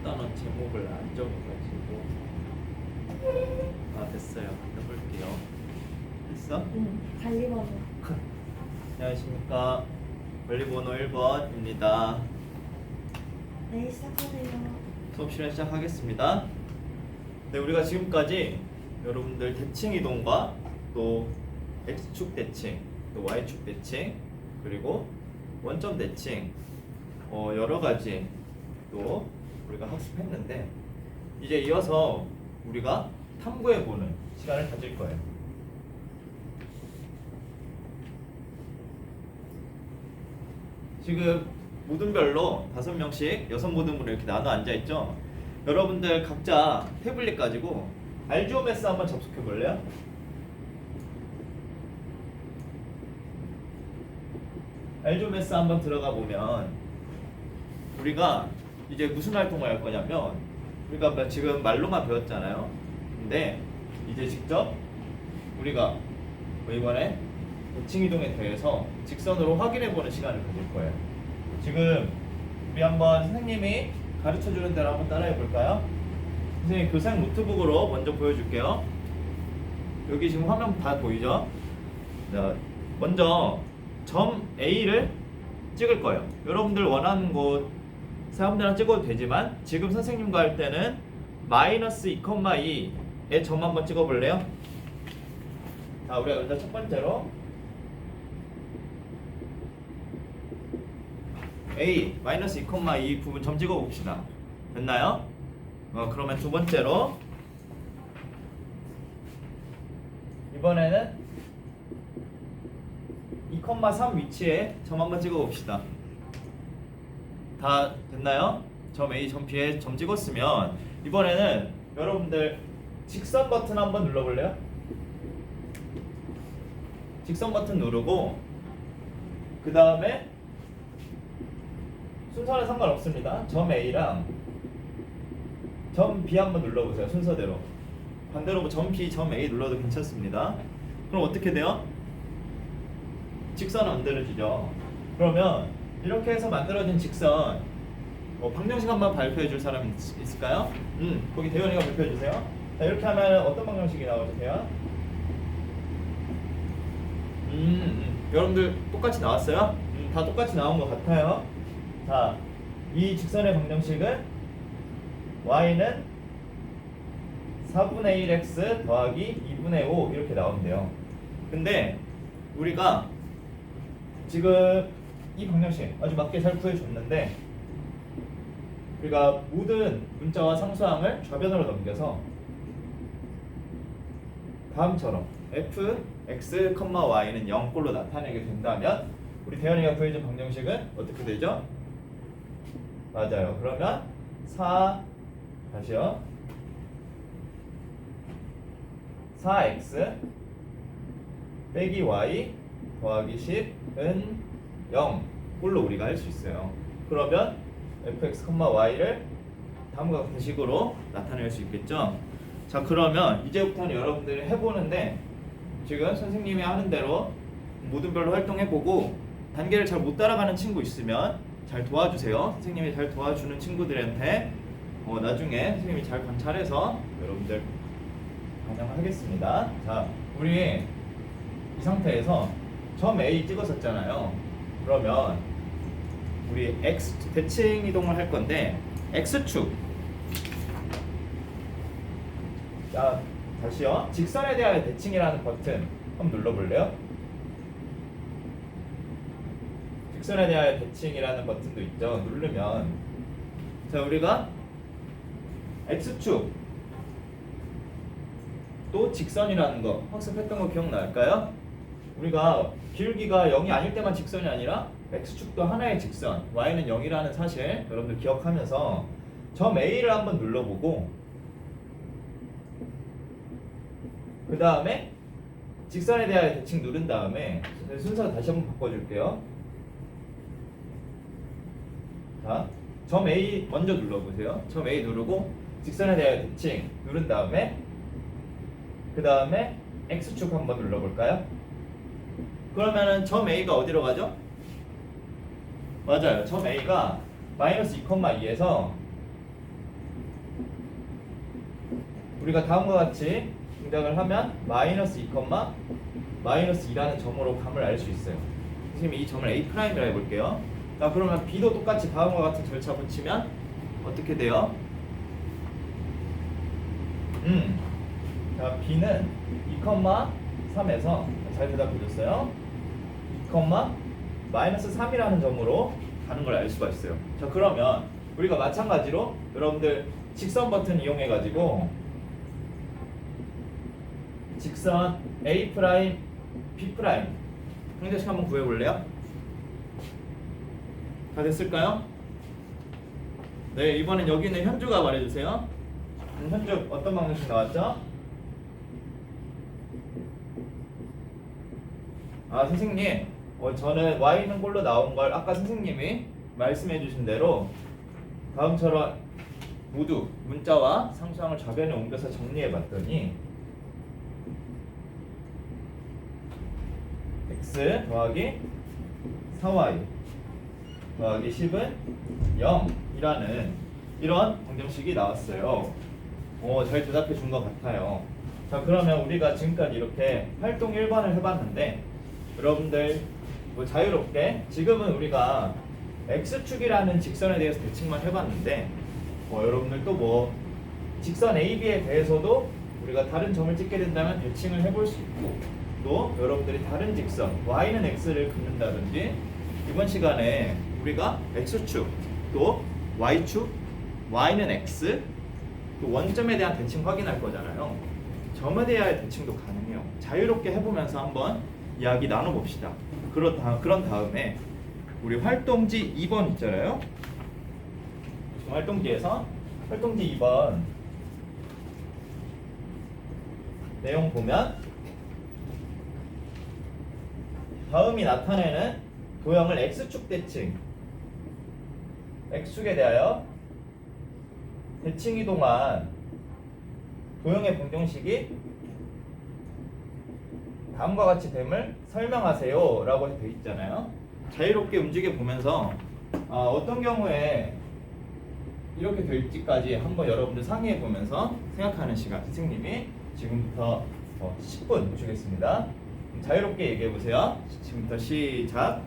단원 제목을 안 적어가지고. 됐어요. 해볼게요. 됐어? 응, 관리번호. 안녕하십니까. 관리번호 1번입니다. 네, 시작하세요. 수업 시간 시작하겠습니다. 네, 우리가 지금까지 여러분들 대칭 이동과 또 X축 대칭, 또 Y축 대칭, 그리고 원점 대칭, 여러 가지 또 우리가 학습했는데, 이제 이어서 우리가 탐구해보는 시간을 가질 거예요. 지금 모둠별로 5명씩 6모둠으로 이렇게 나눠 앉아있죠? 여러분들 각자 태블릿 가지고 알지오메스 한번 접속해 볼래요? 알지오메스 한번 들어가 보면 우리가 이제 무슨 활동을 할 거냐면, 우리가 지금 말로만 배웠잖아요. 근데 이제 직접 우리가 이번에 대칭 이동에 대해서 직선으로 확인해 보는 시간을 가질 거예요. 지금 우리 한번 선생님이 가르쳐 주는 대로 한번 따라해 볼까요? 선생님 교생 노트북으로 먼저 보여줄게요. 여기 지금 화면 다 보이죠? 자, 먼저 점 A를 찍을 거예요. 여러분들 원하는 곳 사람들랑 찍어도 되지만, 지금 선생님과 할 때는 마이너스 2,2의 점 한번 찍어볼래요? 자, 우리가 일단 첫 번째로 A 마이너스 2,2 부분 점 찍어봅시다. 됐나요? 그러면 두 번째로 이번에는 2,3 위치에 점 한번 찍어봅시다. 다 됐나요? 점 A, 점 B에 점 찍었으면 이번에는 여러분들 직선 버튼 한번 눌러볼래요? 직선 버튼 누르고 그 다음에 순서는 상관없습니다. 점 A랑 점 B 한번 눌러보세요. 순서대로. 반대로 점 B, 점 A 눌러도 괜찮습니다. 그럼 어떻게 돼요? 직선은 만들어지죠. 그러면 이렇게 해서 만들어진 직선, 방정식 한번 발표해 줄 사람 있을까요? 거기 대현이가 발표해 주세요. 자, 이렇게 하면 어떤 방정식이 나오죠, 대현? 여러분들 똑같이 나왔어요? 다 똑같이 나온 것 같아요. 자, 이 직선의 방정식은 y는 4분의 1x 더하기 2분의 5 이렇게 나온대요. 근데 우리가 지금 이 방정식 아주 맞게 잘 구해줬는데, 우리가 모든 문자와 상수항을 좌변으로 넘겨서 다음처럼 f, x, y는 0꼴로 나타내게 된다면 우리 대현이가 구해준 방정식은 어떻게 되죠? 맞아요. 그러면 4 다시요. 4x 빼기 y 더하기 10은 0 꼴로 우리가 할 수 있어요. 그러면 fx, y를 다음과 같은 식으로 나타낼 수 있겠죠. 자, 그러면 이제부터는 여러분들이 해보는데, 지금 선생님이 하는 대로 모둠별로 활동해보고 단계를 잘 못 따라가는 친구 있으면 잘 도와주세요. 선생님이 잘 도와주는 친구들한테 나중에 선생님이 잘 관찰해서 여러분들 반영하겠습니다. 자, 우리 이 상태에서 점 A 찍었었잖아요. 그러면 우리 X 대칭 이동을 할 건데, X축. 자, 다시요. 직선에 대하여 대칭이라는 버튼 한번 눌러볼래요? 직선에 대하여 대칭이라는 버튼도 있죠. 누르면, 자, 우리가 X축 또 직선이라는 거 학습했던 거 기억날까요? 우리가 기울기가 0이 아닐 때만 직선이 아니라 X축도 하나의 직선, Y는 0이라는 사실 여러분들 기억하면서 점 A를 한번 눌러보고, 그 다음에 직선에 대하여 대칭 누른 다음에 순서 다시 한번 바꿔줄게요. 자, 점 A 먼저 눌러보세요. 점 A 누르고 직선에 대하여 대칭 누른 다음에 그 다음에 X축 한번 눌러볼까요? 그러면은 점 A가 어디로 가죠? 맞아요. 점 A가 마이너스 2,2에서 우리가 다음과 같이 동작을 하면 마이너스 2, 마이너스 2라는 점으로 감을 알 수 있어요. 지금 이 점을 A'이라 해볼게요. 자, 그러면 B도 똑같이 다음과 같은 절차 붙이면 어떻게 돼요? 자, B는 2, 3에서 잘 대답해줬어요. 2, 마이너스 3이라는 점으로 가는 걸 알 수가 있어요. 자, 그러면 우리가 마찬가지로 여러분들 직선 버튼 이용해 가지고 직선 A 프라임, B 프라임 형태식 한번 구해 볼래요? 다 됐을까요? 네, 이번엔 여기 있는 현주가 말해주세요. 현주 어떤 방정식 나왔죠? 아, 선생님, 저는 y는 꼴로 나온 걸 아까 선생님이 말씀해주신 대로 다음처럼 모두 문자와 상수항을 좌변에 옮겨서 정리해봤더니 x 더하기 4y 더하기 10은 0이라는 이런 방정식이 나왔어요. 잘 대답해 준 것 같아요. 자, 그러면 우리가 지금까지 이렇게 활동 1번을 해봤는데 여러분들 자유롭게 지금은 우리가 x축이라는 직선에 대해서 대칭만 해봤는데 여러분들 또 직선 AB에 대해서도 우리가 다른 점을 찍게 된다면 대칭을 해볼 수 있고 또 여러분들이 다른 직선 y는 x를 긋는다든지 이번 시간에 우리가 x축 또 y축 y는 x 또 원점에 대한 대칭 확인할 거잖아요. 점에 대한 대칭도 가능해요. 자유롭게 해보면서 한번 이야기 나눠봅시다. 그런 다음에 우리 활동지 2번 있잖아요. 활동지에서 활동지 2번 내용 보면 다음이 나타내는 도형을 x축 대칭 x축에 대하여 대칭 이동한 도형의 방정식이 다음과 같이 됨을 설명하세요 라고 되어 있잖아요. 자유롭게 움직여 보면서 어떤 경우에 이렇게 될지까지 한번 여러분들 상의해 보면서 생각하는 시간 선생님이 지금부터 10분 주겠습니다. 자유롭게 얘기해 보세요. 지금부터 시작.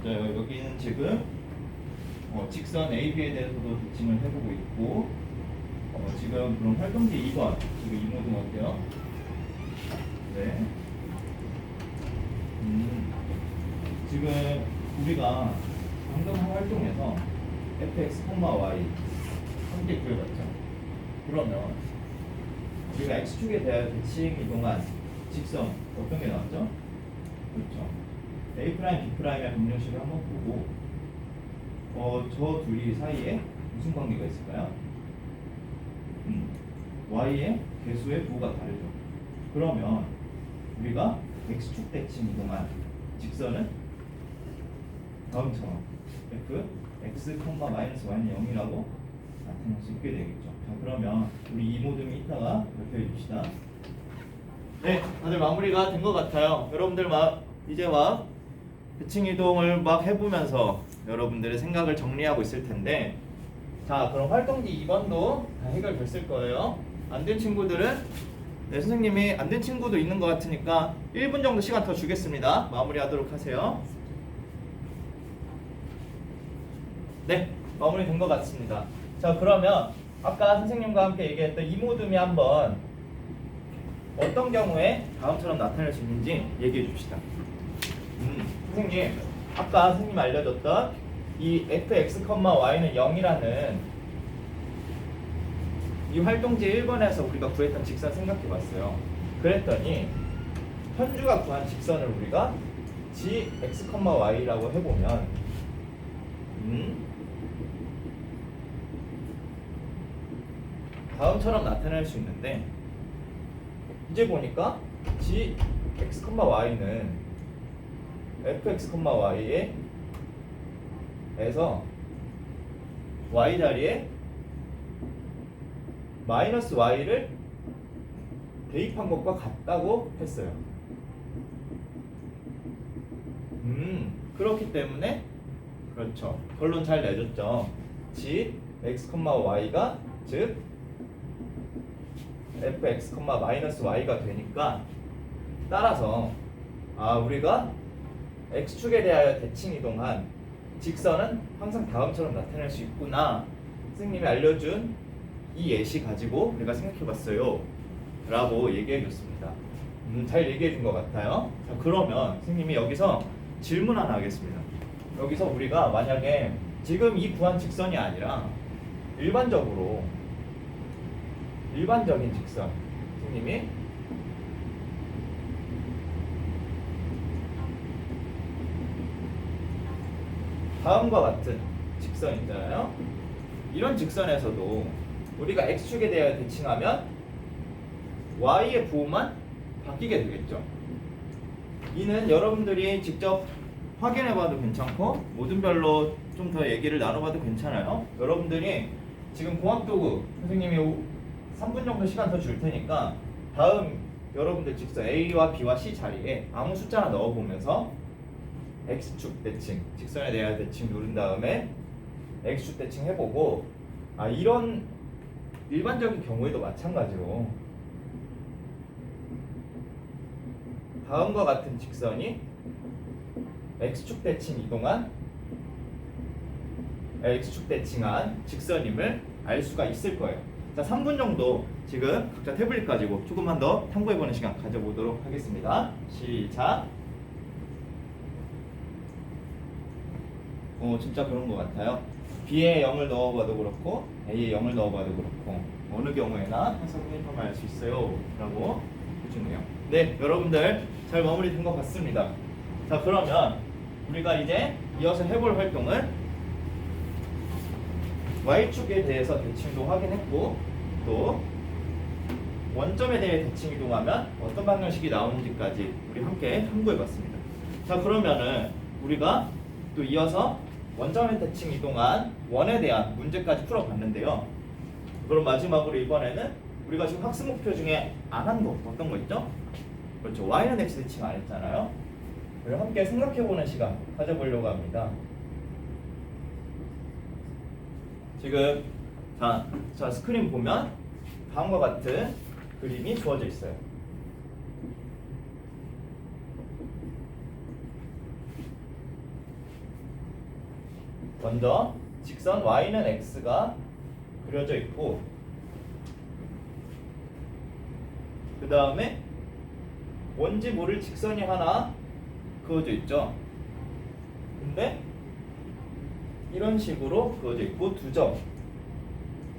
맞아요. 여기는 지금 직선 AB에 대해서도 대칭을 해보고 있고 지금 그럼 활동지 2번 지금 이 모든 어때요? 네. 지금 우리가 방금 한 활동에서 fx, y 함께 구해봤죠. 그러면 우리가 x축에 대한 대칭 이동한 직선 어떤 게 나왔죠? 그렇죠. A 프라임, B 프라임의 방정식을 한번 보고 저 둘이 사이에 무슨 관계가 있을까요? y의 개수의 부호가 다르죠. 그러면 우리가 x축 대칭 이동한 직선은 다음처럼 f, x, 마이너스 y는 0이라고 나타낼 수 있게 되겠죠. 자, 그러면 우리 이 모둠이 이따가 발표해 줍시다. 네, 다들 마무리가 된 것 같아요. 여러분들 이제 대칭 이동을 해보면서 여러분들의 생각을 정리하고 있을 텐데, 자, 그럼 활동지 2번도 다 해결됐을 거예요. 안 된 친구들은 선생님이 안 된 친구도 있는 것 같으니까 1분 정도 시간 더 주겠습니다. 마무리하도록 하세요. 네, 마무리된 것 같습니다. 자, 그러면 아까 선생님과 함께 얘기했던 이 모둠이 한번 어떤 경우에 다음처럼 나타낼 수 있는지 얘기해 줍시다. 선생님, 아까 선생님이 알려줬던 이 fx, y는 0이라는 이 활동지 1번에서 우리가 구했던 직선 생각해 봤어요. 그랬더니 현주가 구한 직선을 우리가 gx, y라고 해보면 다음처럼 나타낼 수 있는데 이제 보니까 gx, y는 fx, y에서 y 자리에 마이너스 y를 대입한 것과 같다고 했어요. 그렇기 때문에 그렇죠. 결론 잘 내줬죠. g x, y가 즉 fx, y가 되니까 따라서 우리가 x축에 대하여 대칭 이동한 직선은 항상 다음처럼 나타낼 수 있구나. 선생님이 알려준 이 예시 가지고 우리가 생각해봤어요 라고 얘기해줬습니다. 잘 얘기해준 것 같아요. 자, 그러면 선생님이 여기서 질문 하나 하겠습니다. 여기서 우리가 만약에 지금 이 구한 직선이 아니라 일반적인 직선 선생님이 다음과 같은 직선 있잖아요. 이런 직선에서도 우리가 x축에 대하여 대칭하면 y의 부호만 바뀌게 되겠죠. 이는 여러분들이 직접 확인해봐도 괜찮고 모든 별로 좀 더 얘기를 나눠봐도 괜찮아요. 여러분들이 지금 공학도구 선생님이 3분 정도 시간 더 줄 테니까 다음 여러분들 직선 A와 B와 C 자리에 아무 숫자나 넣어보면서 X축 대칭, 직선에 대한 대칭 누른 다음에 X축 대칭 해보고 이런 일반적인 경우에도 마찬가지로 다음과 같은 직선이 X축 대칭 이동한 X축 대칭한 직선임을 알 수가 있을 거예요. 자, 3분 정도 지금 각자 태블릿 가지고 조금만 더 탐구해보는 시간 가져보도록 하겠습니다. 시작. 진짜 그런 것 같아요. B에 0을 넣어봐도 그렇고 A에 0을 넣어봐도 그렇고 어느 경우에나 해석 유니폼을 알 수 있어요 라고 해주네요. 네, 여러분들 잘 마무리된 것 같습니다. 자, 그러면 우리가 이제 이어서 해볼 활동은 Y축에 대해서 대칭도 확인했고 또 원점에 대해 대칭 이동하면 어떤 방정식이 나오는지까지 우리 함께 탐구해봤습니다. 자, 그러면은 우리가 또 이어서 원점에 대칭 이동한 원에 대한 문제까지 풀어봤는데요. 그럼 마지막으로 이번에는 우리가 지금 학습 목표 중에 안 한 거 어떤 거 있죠? 그렇죠. Y는 X 대칭 안 했잖아요. 그걸 함께 생각해보는 시간 가져보려고 합니다. 지금 자 스크린 보면 다음과 같은 그림이 주어져 있어요. 먼저 직선 y는 x가 그려져 있고 그 다음에 뭔지 모를 직선이 하나 그어져 있죠. 근데 이런 식으로 그어져 있고 두 점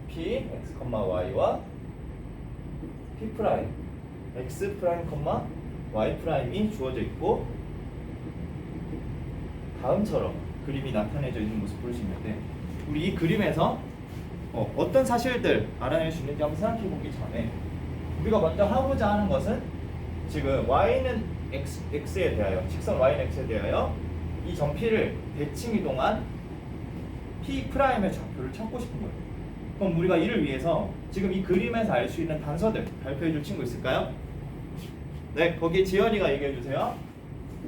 p x, y와 p 프라임 x 프라임, y 프라임이 주어져 있고 다음처럼 그림이 나타내져 있는 모습 볼 수 있는데 우리 이 그림에서 어떤 사실들 알아낼 수 있는지 한번 생각해 보기 전에 우리가 먼저 하고자 하는 것은 지금 y는 x에 대하여 직선 y는 x에 대하여 이 점 p를 대칭 이동한 p 프라임의 좌표를 찾고 싶은 거예요. 그럼 우리가 이를 위해서 지금 이 그림에서 알 수 있는 단서들 발표해 줄 친구 있을까요? 네, 거기 지연이가 얘기해 주세요.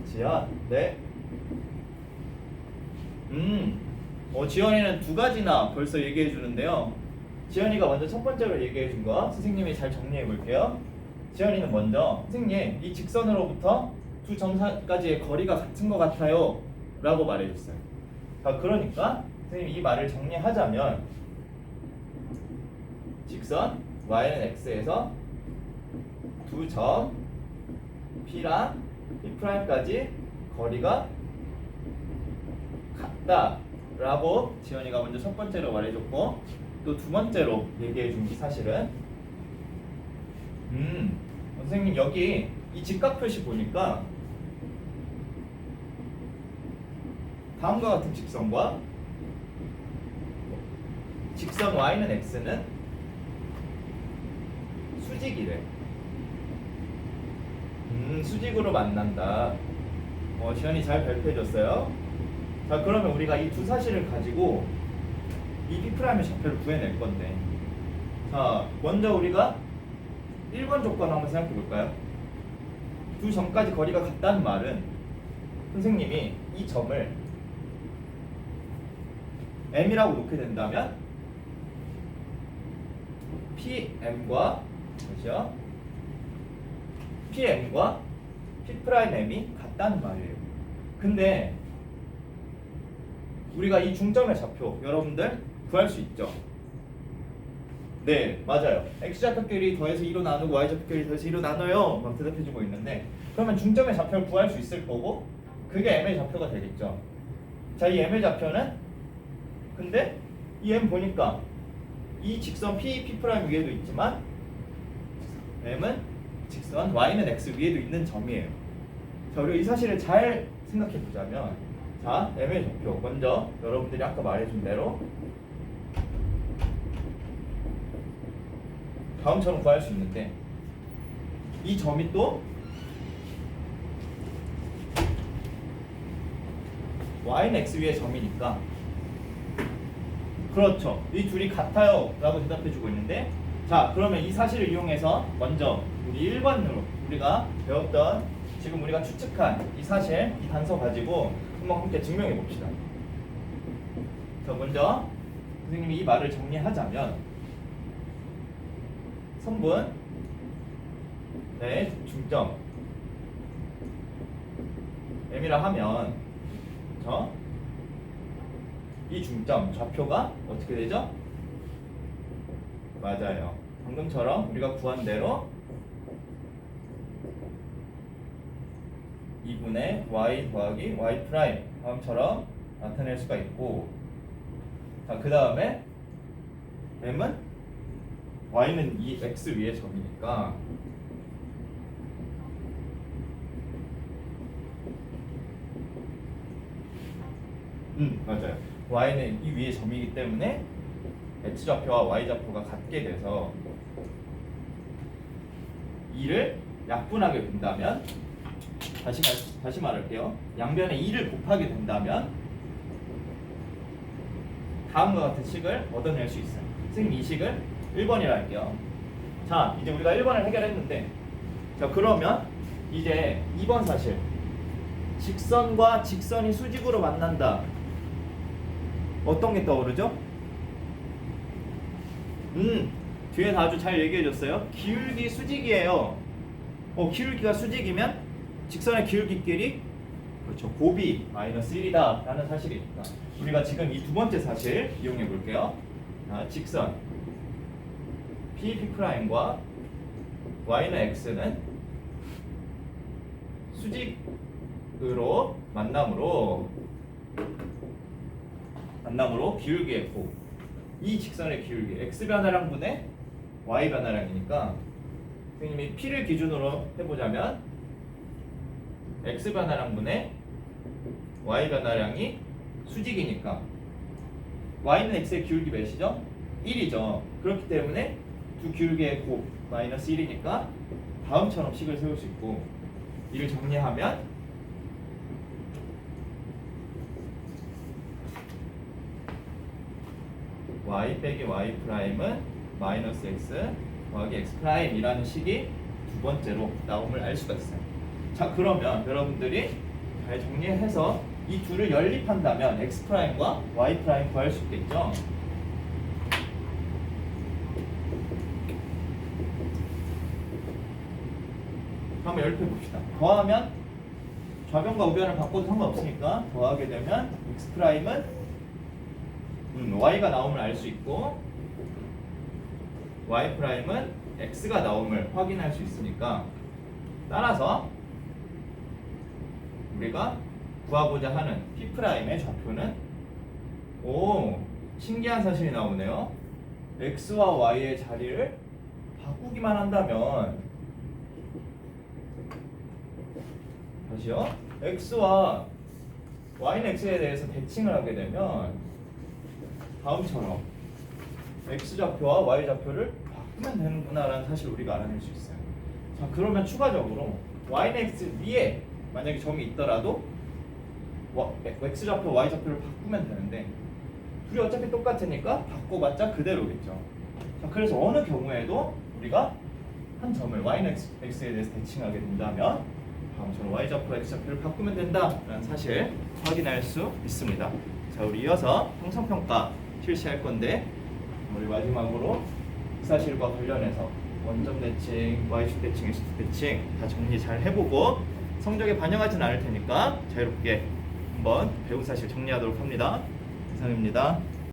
지연, 네. 지연이는 두 가지나 벌써 얘기해 주는데요. 지연이가 먼저 첫 번째로 얘기해 준 거 선생님이 잘 정리해 볼게요. 지연이는 먼저 선생님 이 직선으로부터 두 점까지의 거리가 같은 것 같아요 라고 말해줬어요. 자, 그러니까 선생님이 이 말을 정리하자면 직선 y는 x에서 두 점 p랑 p'까지 거리가 같다 라고 지연이가 먼저 첫 번째로 말해줬고 또 두 번째로 얘기해준 게 사실은 선생님 여기 이 직각 표시 보니까 다음과 같은 직선과 직선 y는 x는 수직이래. 수직으로 만난다. 지연이 잘 발표해줬어요. 자, 그러면 우리가 이 두 사실을 가지고 이 B'의 좌표를 구해낼 건데 자, 먼저 우리가 1번 조건 한번 생각해 볼까요? 두 점까지 거리가 같다는 말은 선생님이 이 점을 m이라고 놓게 된다면 PM과 뭐죠? PM과 P'M이 같다는 말이에요. 근데 우리가 이 중점의 좌표 여러분들 구할 수 있죠? 네, 맞아요. X좌표끼리 더해서 2로 나누고 Y좌표끼리 더해서 2로 나눠요. 막 대답해주고 있는데 그러면 중점의 좌표를 구할 수 있을 거고 그게 M의 좌표가 되겠죠. 자, 이 M의 좌표는 근데 이 M 보니까 이 직선 P 위에도 있지만 M은 직선 Y는 X 위에도 있는 점이에요. 자, 우리가 이 사실을 잘 생각해 보자면 자, M의 좌표 먼저 여러분들이 아까 말해준 대로 다음처럼 구할 수 있는데 이 점이 또 Y는 X 위의 점이니까 그렇죠. 이 둘이 같아요 라고 대답해주고 있는데 자, 그러면 이 사실을 이용해서 먼저 우리 1번으로 우리가 배웠던 지금 우리가 추측한 이 사실, 이 단서 가지고 한번 함께 증명해 봅시다. 자, 먼저 선생님이 이 말을 정리하자면 선분 네, 중점 M이라 하면 이 중점 좌표가 어떻게 되죠? 맞아요. 방금처럼 우리가 구한 대로 2분의 y 더하기 y 프라임 다음처럼 나타낼 수가 있고 자, 그 다음에 m은 y는 이 x 위의 점이니까 맞아요. y는 이 위의 점이기 때문에 x좌표와 y좌표가 같게 돼서 이를 약분하게 된다면 다시 말할게요. 양변에 2를 곱하게 된다면 다음과 같은 식을 얻어낼 수 있어요. 선생님 이 식을 1번이라 할게요. 자, 이제 우리가 1번을 해결했는데 자, 그러면 이제 2번 사실 직선과 직선이 수직으로 만난다. 어떤 게 떠오르죠? 뒤에 아주 잘 얘기해줬어요. 기울기 수직이에요. 기울기가 수직이면 직선의 기울기끼리 그렇죠. 곱이 마이너스 1이다 라는 사실이 있다. 우리가 지금 이 두 번째 사실 이용해 볼게요. 직선 P'과 Y는 X는 수직으로 만남으로 기울기의 곱, 이 직선의 기울기 X 변화량분의 Y 변화량이니까 선생님이 P를 기준으로 해보자면 X 변화량분의 Y 변화량이 수직이니까 Y는 X의 기울기 몇이죠? 1이죠. 그렇기 때문에 두 기울기의 곱 마이너스 1이니까 다음처럼 식을 세울 수 있고 이를 정리하면 y 빼기 y 프라임은 마이너스 x 더하기 x 프라임이라는 식이 두 번째로 나옴을 알 수가 있어요. 자, 그러면 여러분들이 잘 정리해서 이 둘을 연립한다면 x 프라임과 y 프라임 구할 수 있겠죠? 한번 연립해 봅시다. 더하면 좌변과 우변을 바꿔도 상관없으니까 더하게 되면 x 프라임은 y가 나옴을 알 수 있고 y 프라임은 x가 나옴을 확인할 수 있으니까 따라서 우리가 구하고자 하는 p 프라임의 좌표는 신기한 사실이 나오네요. x와 y의 자리를 바꾸기만 한다면 다시요. x와 y는 x에 대해서 대칭을 하게 되면 다음처럼 x좌표와 y좌표를 바꾸면 되는구나 라는 사실을 우리가 알아낼 수 있어요. 자, 그러면 추가적으로 y는 x 위에 만약에 점이 있더라도 x좌표, y좌표를 바꾸면 되는데 둘이 어차피 똑같으니까 바꿔봤자 그대로겠죠. 자, 그래서 어느 경우에도 우리가 한 점을 y는 x에 대해서 대칭하게 된다면 다음처럼 y좌표, x좌표를 바꾸면 된다라는 사실 확인할 수 있습니다. 자, 자, 우리 이어서 형성평가 실시할 건데 우리 마지막으로 이 사실과 관련해서 원점 대칭, y축 대칭, x축 대칭 다 정리 잘 해보고 성적에 반영하진 않을 테니까 자유롭게 한번 배운 사실 정리하도록 합니다. 이상입니다.